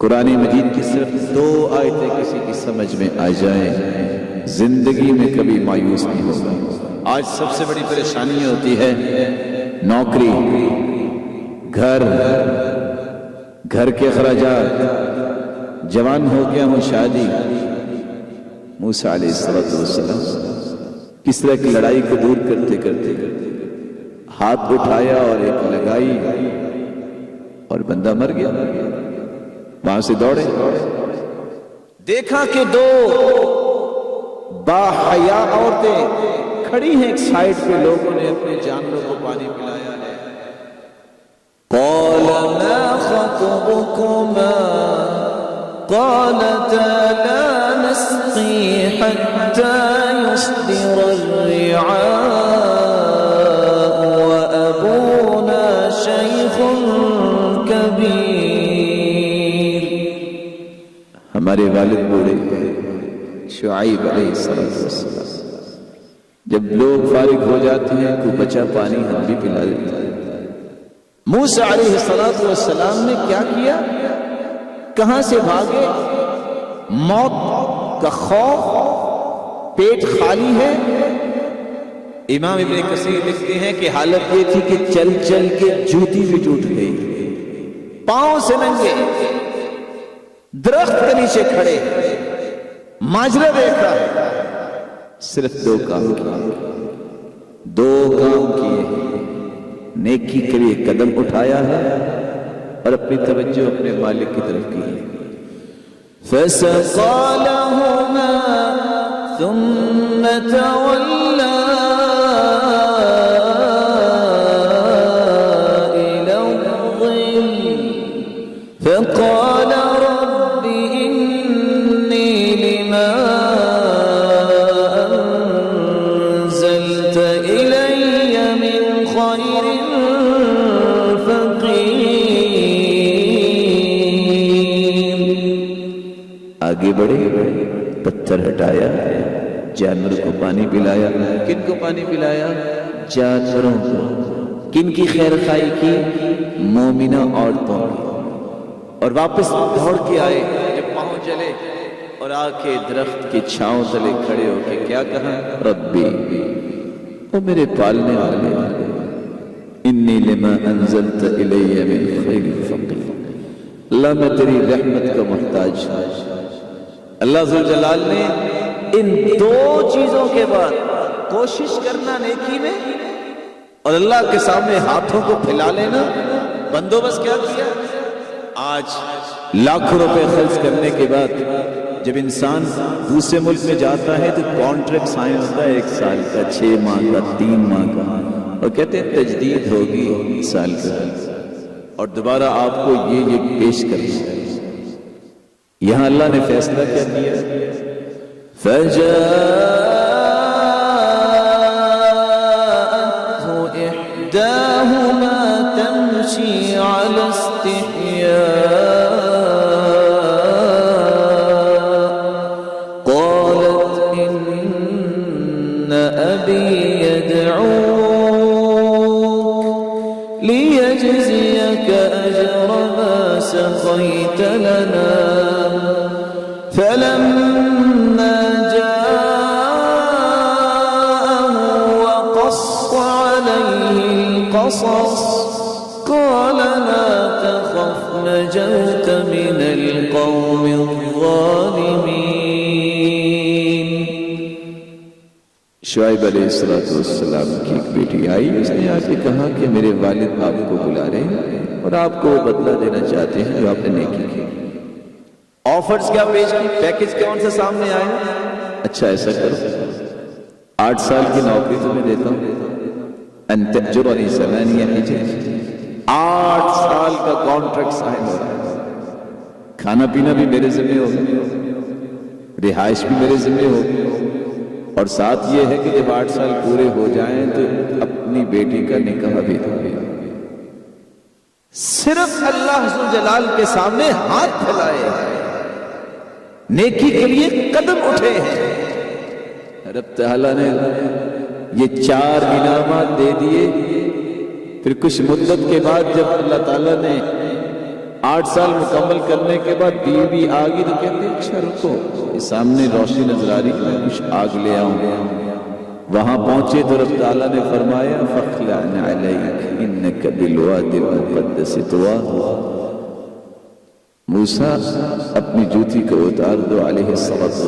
قرآن مجید کی صرف 2 آیتیں کسی کی سمجھ میں آ جائیں زندگی میں کبھی مایوس نہیں ہوگا۔ آج سب سے بڑی پریشانی ہوتی ہے نوکری، گھر کے اخراجات، جوان ہو گیا ہوں شادی۔ موسیٰ علیہ السلام کس طرح کی لڑائی کو دور کرتے کرتے ہاتھ اٹھایا اور ایک لگائی اور بندہ مر گیا۔ وہاں سے دوڑے، دیکھا کہ 2 باحیا عورتیں کھڑی ہیں ایک سائیڈ پہ، لوگوں نے اپنے جانوروں کو پانی پلایا ہے۔ قال ما خطبكما قالتا لا نسقي حتى يصدر الرعاء وأبونا شيخ كبير۔ ہمارے والد بوڑھے شعیب علیہ السلام جب لوگ فارغ ہو جاتے ہیں کوئی بچا پانی ہم بھی پلا دیتے ہیں۔ موسیٰ علیہ السلام نے کیا کیا؟ کہاں سے بھاگے؟ موت کا خوف، پیٹ خالی ہے۔ امام ابن کثیر لکھتے ہیں کہ حالت یہ تھی کہ چل چل کے جوتی بھی ٹوٹ گئی، پاؤں سے ننگے، درخت کے نیچے کھڑے، ماجرا دیکھا۔ صرف 2 کام کیے، نیکی کے لیے قدم اٹھایا ہے اور اپنی توجہ اپنے مالک کی طرف کی ہے۔ فَسَقَى لَهُمَا ثُمَّ تَوَلَّى إِلَى الظِّلِّ فَقَالَ رَبِّ إِنِّي لِمَا أَنزَلْتَ إِلَيَّ مِنْ خَيْرٍ آگے بڑھے، پتھر ہٹایا، جانور کو پانی پلایا۔ کن کو پانی پلایا؟ جانوروں کو۔ کن کی خیر خواہی کی؟ مومنہ عورتوں کی۔ اور واپس دوڑ کے آئے، جب پاؤں جلے اور آ کے درخت کی چھاؤں تلے کھڑے ہو کے کیا کہا؟ ربی، او میرے پالنے والے، انی لما انزلت الی من خیر فقیر، اللہ میں تیری رحمت کا محتاج ہوں۔ اللہ ذوالجلال نے ان 2 چیزوں کے بعد کوشش کرنا نیکی میں اور اللہ کے سامنے ہاتھوں کو پھیلا لینا، بندوبست کیا کیا؟ آج لاکھوں روپے خرچ کرنے کے بعد جب انسان دوسرے ملک میں جاتا ہے تو کانٹریکٹ سائن ہوتا ہے 1 سال کا، 6 ماہ کا، 3 ماہ کا، اور کہتے ہیں تجدید ہوگی سال کا، اور دوبارہ آپ کو یہ پیش کرنا ہے۔ یہاں اللہ نے فیصلہ کیا کیا؟ فَجَاءَتْهُ إِحْدَاهُمَا تَمْشِي عَلَى اسْتِحْيَاءٍ قَالَتْ إِنَّ أَبِي يَدْعُوكَ لِيَجْزِيَكَ أَجْرَ مَا سَقَيْتَ لَنَا فلما جاءه وقص عليه القصص قال لا تخف نجوت من القوم الظالمين۔ شعیب علیہ السلام کی ایک بیٹی آئی، اس نے آ کے کہا کہ میرے والد آپ کو بلا رہے ہیں اور آپ کو وہ بدلہ دینا چاہتے ہیں جو آپ نے نیکی کی۔ آفرز کیا پیش کی، پیکج کون سا سامنے آئے؟ اچھا ایسا کرو، 8 سال کی نوکری تمہیں دیتا ہوں، ان تأجرنی 8 حجج، 8 سال کا کانٹریکٹ سائن ہو رہا ہے، کھانا پینا بھی میرے ذمہ ہوگا، رہائش بھی میرے ذمہ ہوگی، اور ساتھ یہ ہے کہ جب 8 سال پورے ہو جائیں تو اپنی بیٹی کا نکاح بھی ہوگا۔ صرف اللہ ذوالجلال کے سامنے ہاتھ پھیلائے، نیکی کے لیے قدم اٹھے ہیں۔ رب تعالیٰ نے یہ 4 انعامات دے دیے، پھر کچھ مدت کے بعد جب اللہ تعالیٰ نے 8 سال مکمل کرنے کے بعد بیوی آ گئی تو کہتے ہیں اچھا رکو، یہ سامنے روشنی نظر آ رہی ہے، میں کچھ آگ لے آؤں۔ وہاں پہنچے تو رب تعالیٰ نے فرمایا فَاخْلَعْ نَعْلَيْكَ إِنَّكَ بِالْوَادِ الْمُقَدَّسِ طُوًى۔ موسیٰ اپنی جوتی کو اتار دو علیہ الصلوۃ